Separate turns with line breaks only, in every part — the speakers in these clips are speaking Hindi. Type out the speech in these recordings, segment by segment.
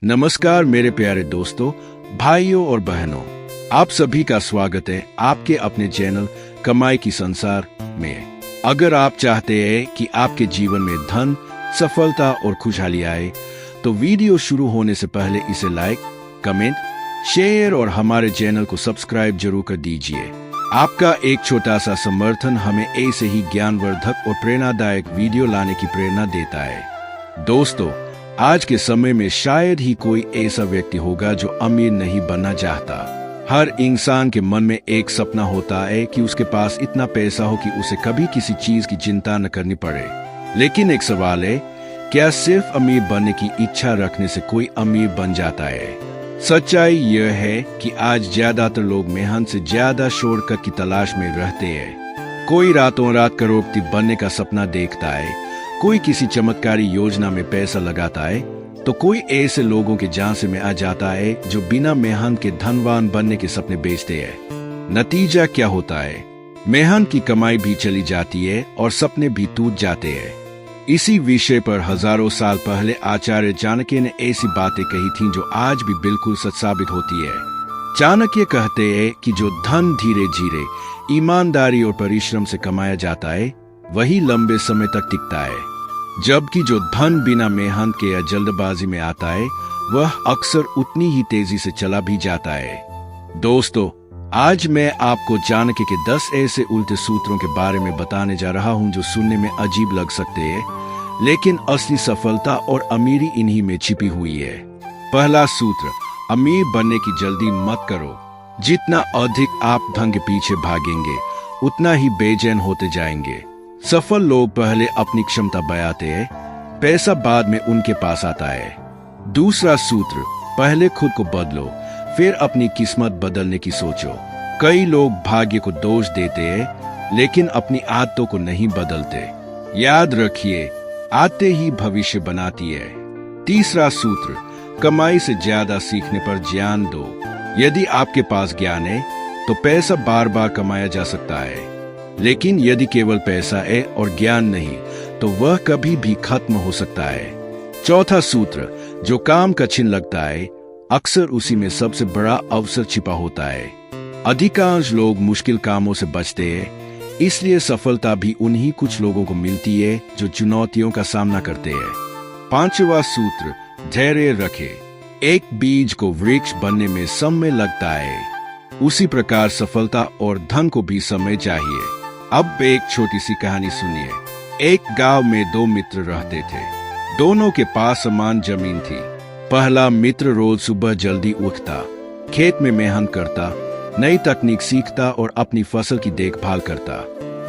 नमस्कार मेरे प्यारे दोस्तों, भाइयों और बहनों, आप सभी का स्वागत है आपके अपने चैनल कमाई की संसार में। अगर आप चाहते हैं कि आपके जीवन में धन, सफलता और खुशहाली आए, तो वीडियो शुरू होने से पहले इसे लाइक, कमेंट, शेयर और हमारे चैनल को सब्सक्राइब जरूर कर दीजिए। आपका एक छोटा सा समर्थन हमें ऐसे ही ज्ञानवर्धक और प्रेरणादायक वीडियो लाने की प्रेरणा देता है। दोस्तों, आज के समय में शायद ही कोई ऐसा व्यक्ति होगा जो अमीर नहीं बनना चाहता। हर इंसान के मन में एक सपना होता है कि उसके पास इतना पैसा हो कि उसे कभी किसी चीज की चिंता न करनी पड़े। लेकिन एक सवाल है, क्या सिर्फ अमीर बनने की इच्छा रखने से कोई अमीर बन जाता है? सच्चाई यह है कि आज ज्यादातर लोग मेहनत से ज्यादा शॉर्टकट की तलाश में रहते हैं। कोई रातों रात करोड़पति बनने का सपना देखता है, कोई किसी चमत्कारी योजना में पैसा लगाता है, तो कोई ऐसे लोगों के झांसे में आ जाता है जो बिना मेहनत के धनवान बनने के सपने बेचते हैं। नतीजा क्या होता है? मेहनत की कमाई भी चली जाती है और सपने भी टूट जाते हैं। इसी विषय पर हजारों साल पहले आचार्य चाणक्य ने ऐसी बातें कही थीं जो आज भी बिल्कुल सच साबित होती है। चाणक्य कहते हैं कि जो धन धीरे धीरे ईमानदारी और परिश्रम से कमाया जाता है, वही लंबे समय तक टिकता है, जबकि जो धन बिना मेहनत के या जल्दबाजी में आता है, वह अक्सर उतनी ही तेजी से चला भी जाता है। दोस्तों, आज मैं आपको चाणक्य के 10 ऐसे उल्टे सूत्रों के बारे में बताने जा रहा हूं जो सुनने में अजीब लग सकते हैं, लेकिन असली सफलता और अमीरी इन्हीं में छिपी हुई है। पहला सूत्र, अमीर बनने की जल्दी मत करो। जितना अधिक आप धन के पीछे भागेंगे, उतना ही बेचैन होते जाएंगे। सफल लोग पहले अपनी क्षमता बयाते हैं, पैसा बाद में उनके पास आता है। दूसरा सूत्र, पहले खुद को बदलो, फिर अपनी किस्मत बदलने की सोचो। कई लोग भाग्य को दोष देते हैं, लेकिन अपनी आदतों को नहीं बदलते। याद रखिए, आदतें ही भविष्य बनाती है। तीसरा सूत्र, कमाई से ज्यादा सीखने पर ज्ञान दो। यदि आपके पास ज्ञान है, तो पैसा बार बार कमाया जा सकता है, लेकिन यदि केवल पैसा है और ज्ञान नहीं, तो वह कभी भी खत्म हो सकता है। चौथा सूत्र, जो काम कठिन लगता है, अक्सर उसी में सबसे बड़ा अवसर छिपा होता है। अधिकांश लोग मुश्किल कामों से बचते हैं, इसलिए सफलता भी उन्हीं कुछ लोगों को मिलती है जो चुनौतियों का सामना करते हैं। पांचवा सूत्र, धैर्य रखें। एक बीज को वृक्ष बनने में समय लगता है, उसी प्रकार सफलता और धन को भी समय चाहिए। अब एक छोटी सी कहानी सुनिए। एक गांव में 2 मित्र रहते थे। दोनों के पास समान जमीन थी। पहला मित्र रोज सुबह जल्दी उठता, खेत में मेहनत करता, नई तकनीक सीखता और अपनी फसल की देखभाल करता।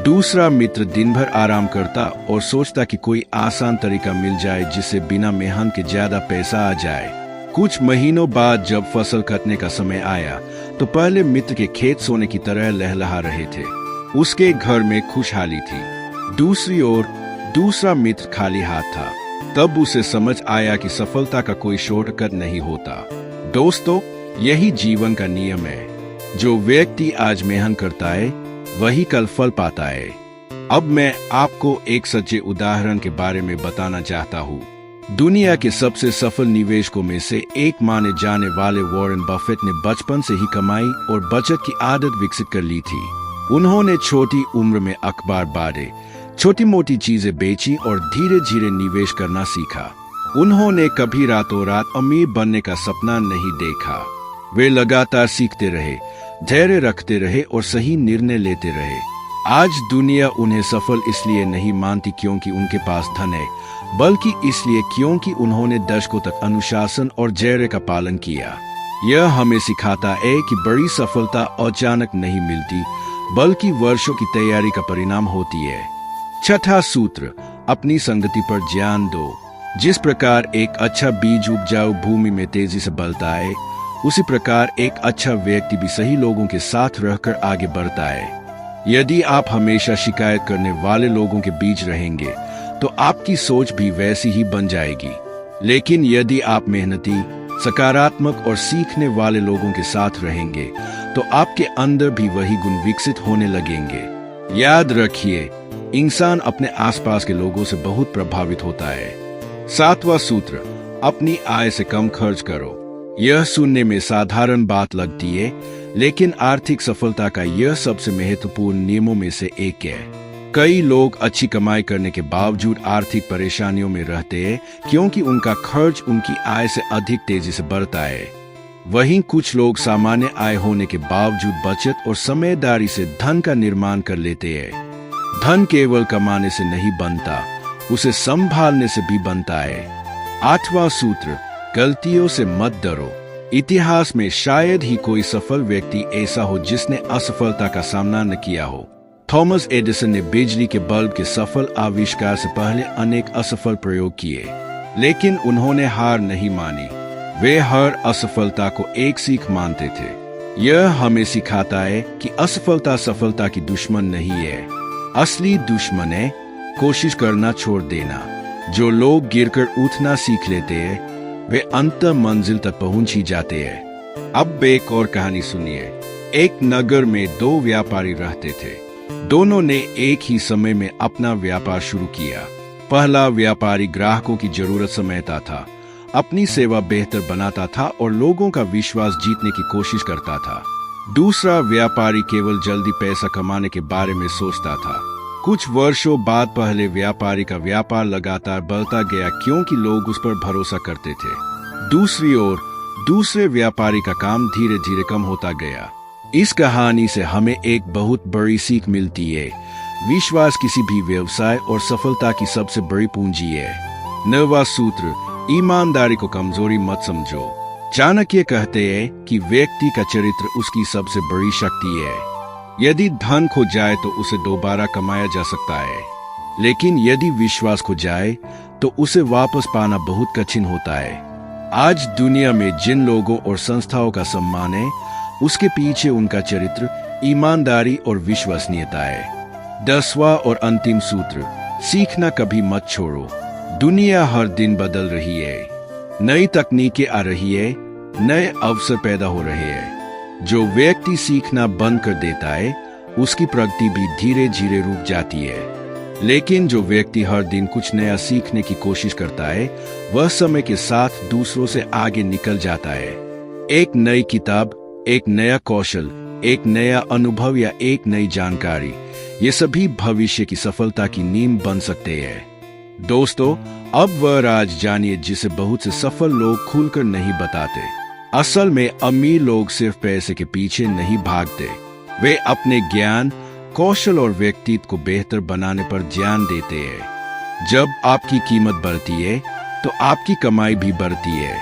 दूसरा मित्र दिन भर आराम करता और सोचता कि कोई आसान तरीका मिल जाए जिससे बिना मेहनत के ज्यादा पैसा आ जाए। कुछ महीनों बाद जब फसल कटने का समय आया, तो पहले मित्र के खेत सोने की तरह लहलहा रहे थे। उसके घर में खुशहाली थी। दूसरी ओर दूसरा मित्र खाली हाथ था। तब उसे समझ आया कि सफलता का कोई शॉर्टकट नहीं होता। दोस्तों, यही जीवन का नियम है। जो व्यक्ति आज मेहनत करता है, वही कल फल पाता है। अब मैं आपको एक सच्चे उदाहरण के बारे में बताना चाहता हूँ। दुनिया के सबसे सफल निवेशकों में से एक माने जाने वाले वॉरेन बफेट ने बचपन से ही कमाई और बचत की आदत विकसित कर ली थी। उन्होंने छोटी उम्र में अखबार बांटे, छोटी मोटी चीजें बेची और धीरे धीरे निवेश करना सीखा। उन्होंने कभी रातों रात अमीर बनने का सपना नहीं देखा। वे लगातार सीखते रहे, धैर्य रखते रहे और सही निर्णय लेते रहे। आज दुनिया उन्हें सफल इसलिए नहीं मानती क्योंकि उनके पास धन है, बल्कि इसलिए क्योंकि उन्होंने दशकों तक अनुशासन और धैर्य का पालन किया। यह हमें सिखाता है कि बड़ी सफलता अचानक नहीं मिलती, बल्कि वर्षों की तैयारी का परिणाम होती है। छठा सूत्र, अपनी संगति पर ध्यान दो। जिस प्रकार एक अच्छा बीज उपजाऊ भूमि में तेजी से बढ़ता है, उसी प्रकार एक अच्छा व्यक्ति भी सही लोगों के साथ रहकर आगे बढ़ता है। यदि आप हमेशा शिकायत करने वाले लोगों के बीच रहेंगे, तो आपकी सोच भी वैसी ही बन जाएगी। लेकिन यदि आप मेहनती, सकारात्मक और सीखने वाले लोगों के साथ रहेंगे, तो आपके अंदर भी वही गुण विकसित होने लगेंगे। याद रखिए, इंसान अपने आसपास के लोगों से बहुत प्रभावित होता है। सातवां सूत्र, अपनी आय से कम खर्च करो। यह सुनने में साधारण बात लगती है, लेकिन आर्थिक सफलता का यह सबसे महत्वपूर्ण नियमों में से एक है। कई लोग अच्छी कमाई करने के बावजूद आर्थिक परेशानियों में रहते हैं क्योंकि उनका खर्च उनकी आय से अधिक तेजी से बढ़ता है। वहीं कुछ लोग सामान्य आय होने के बावजूद बचत और समझदारी से धन का निर्माण कर लेते हैं। धन केवल कमाने से नहीं बनता, उसे संभालने से भी बनता है। 8वां सूत्र, गलतियों से मत डरो। इतिहास में शायद ही कोई सफल व्यक्ति ऐसा हो जिसने असफलता का सामना न किया हो। थॉमस एडिसन ने बिजली के बल्ब के सफल आविष्कार से पहले अनेक असफल प्रयोग किए, लेकिन उन्होंने हार नहीं मानी। वे हर असफलता को एक सीख मानते थे। यह हमें सिखाता है कि असफलता सफलता की दुश्मन नहीं है, असली दुश्मन है कोशिश करना छोड़ देना। जो लोग गिरकर उठना सीख लेते हैं वे अंत मंजिल तक पहुंच ही जाते हैं। अब एक और कहानी सुनिए। एक नगर में 2 व्यापारी रहते थे। दोनों ने एक ही समय में अपना व्यापार शुरू किया। पहला व्यापारी ग्राहकों की जरूरत समझता था, अपनी सेवा बेहतर बनाता था और लोगों का विश्वास जीतने की कोशिश करता था। दूसरा व्यापारी केवल जल्दी पैसा कमाने के बारे में सोचता था। कुछ वर्षों बाद पहले व्यापारी का व्यापार लगातार बढ़ता गया क्योंकि लोग उस पर भरोसा करते थे। दूसरी ओर दूसरे व्यापारी का काम धीरे धीरे कम होता गया। इस कहानी से हमें एक बहुत बड़ी सीख मिलती है। विश्वास किसी भी व्यवसाय और सफलता की सबसे बड़ी पूंजी है। 9वां सूत्र, ईमानदारी को कमजोरी मत समझो। चाणक्य कहते हैं कि व्यक्ति का चरित्र उसकी सबसे बड़ी शक्ति है। यदि धन खो जाए तो उसे दोबारा कमाया जा सकता है, लेकिन यदि विश्वास खो जाए तो उसे वापस पाना बहुत कठिन होता है। आज दुनिया में जिन लोगों और संस्थाओं का सम्मान है उसके पीछे उनका चरित्र, ईमानदारी और विश्वसनीयता है। 10वां और अंतिम सूत्र, सीखना कभी मत छोड़ो। दुनिया हर दिन बदल रही है, नई तकनीकें आ रही है, नए अवसर पैदा हो रहे हैं। जो व्यक्ति सीखना बंद कर देता है उसकी प्रगति भी धीरे धीरे रुक जाती है, लेकिन जो व्यक्ति हर दिन कुछ नया सीखने की कोशिश करता है वह समय के साथ दूसरों से आगे निकल जाता है। एक नई किताब, एक नया कौशल, एक नया अनुभव या एक नई जानकारी, ये सभी भविष्य की सफलता की नींव बन सकते हैं। दोस्तों, अब वह राज जानिए जिसे बहुत से सफल लोग खुलकर नहीं बताते। असल में अमीर लोग सिर्फ पैसे के पीछे नहीं भागते, वे अपने ज्ञान, कौशल और व्यक्तित्व को बेहतर बनाने पर ध्यान देते हैं। जब आपकी कीमत बढ़ती है तो आपकी कमाई भी बढ़ती है।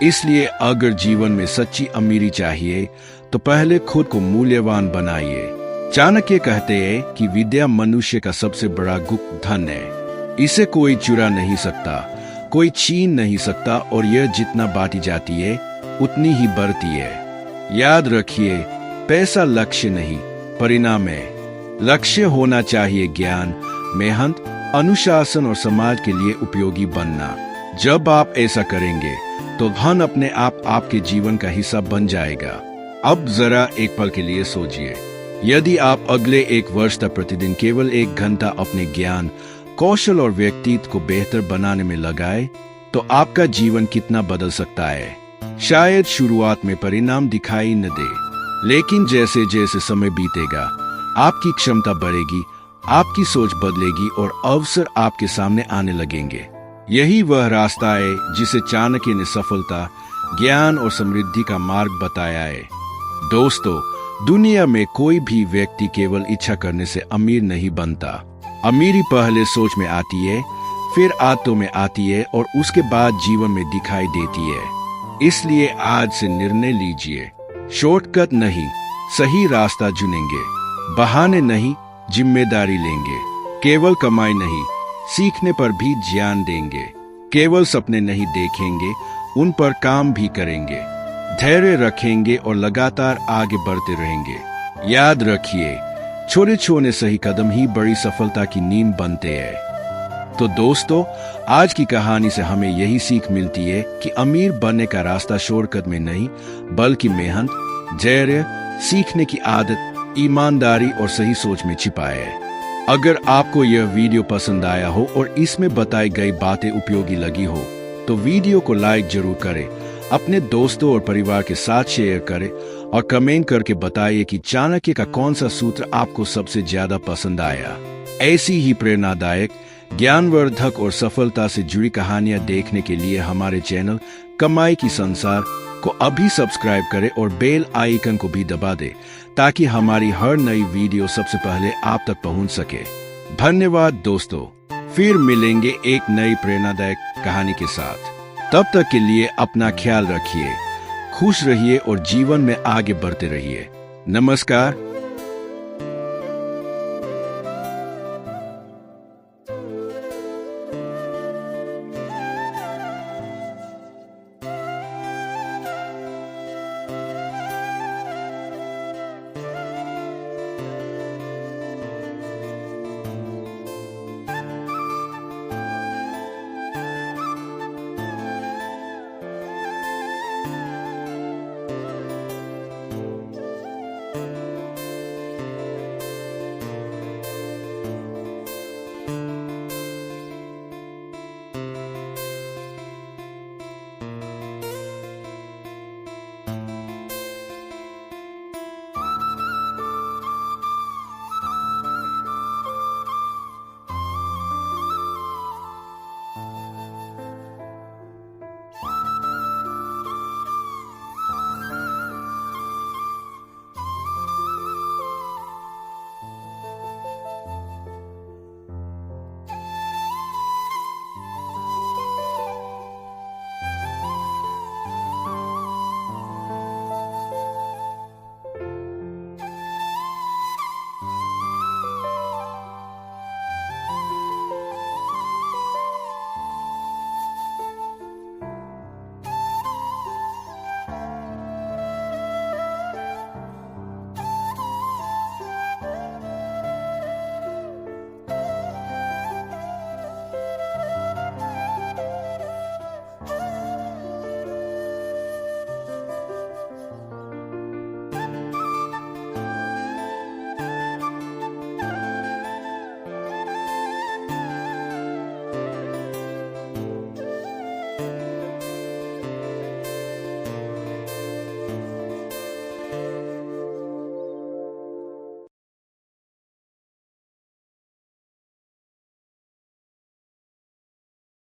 इसलिए अगर जीवन में सच्ची अमीरी चाहिए तो पहले खुद को मूल्यवान बनाइए। चाणक्य कहते हैं कि विद्या मनुष्य का सबसे बड़ा गुप्त धन है। इसे कोई चुरा नहीं सकता, कोई छीन नहीं सकता और यह जितना बांटी जाती है उतनी ही बढ़ती है। याद रखिए, पैसा लक्ष्य नहीं, परिणाम है। लक्ष्य होना चाहिए ज्ञान, मेहनत, अनुशासन और समाज के लिए उपयोगी बनना। जब आप ऐसा करेंगे तो धन अपने आप आपके जीवन का हिस्सा बन जाएगा। अब जरा एक पल के लिए सोचिए, यदि आप अगले 1 वर्ष तक प्रतिदिन केवल 1 घंटा अपने ज्ञान, कौशल और व्यक्तित्व को बेहतर बनाने में लगाए तो आपका जीवन कितना बदल सकता है। शायद शुरुआत में परिणाम दिखाई न दे, लेकिन जैसे जैसे समय बीतेगा आपकी क्षमता बढ़ेगी, आपकी सोच बदलेगी और अवसर आपके सामने आने लगेंगे। यही वह रास्ता है जिसे चाणक्य ने सफलता, ज्ञान और समृद्धि का मार्ग बताया है। दोस्तों, दुनिया में कोई भी व्यक्ति केवल इच्छा करने से अमीर नहीं बनता। अमीरी पहले सोच में आती है, फिर आदतों में आती है और उसके बाद जीवन में दिखाई देती है। इसलिए आज से निर्णय लीजिए, शॉर्टकट नहीं, सही रास्ता चुनेंगे। बहाने नहीं, जिम्मेदारी लेंगे। केवल कमाई नहीं, सीखने पर भी ध्यान देंगे। केवल सपने नहीं देखेंगे, उन पर काम भी करेंगे। धैर्य रखेंगे और लगातार आगे बढ़ते रहेंगे। याद रखिए, छोटे छोटे सही कदम ही बड़ी सफलता की नींव बनते हैं। तो दोस्तों, आज की कहानी से हमें यही सीख मिलती है कि अमीर बनने का रास्ता शॉर्टकट में नहीं, बल्कि मेहनत, धैर्य, सीखने की आदत, ईमानदारी और सही सोच में छिपा है। अगर आपको यह वीडियो पसंद आया हो और इसमें बताई गई बातें उपयोगी लगी हो तो वीडियो को लाइक जरूर करें, अपने दोस्तों और परिवार के साथ शेयर करें और कमेंट करके बताइए कि चाणक्य का कौन सा सूत्र आपको सबसे ज्यादा पसंद आया। ऐसी ही प्रेरणादायक, ज्ञानवर्धक और सफलता से जुड़ी कहानियां देखने के लिए हमारे चैनल कमाई की संसार को अभी सब्सक्राइब करें और बेल आइकन को भी दबा दें ताकि हमारी हर नई वीडियो सबसे पहले आप तक पहुंच सके। धन्यवाद दोस्तों, फिर मिलेंगे एक नई प्रेरणादायक कहानी के साथ। तब तक के लिए अपना ख्याल रखिए, खुश रहिए और जीवन में आगे बढ़ते रहिए। नमस्कार।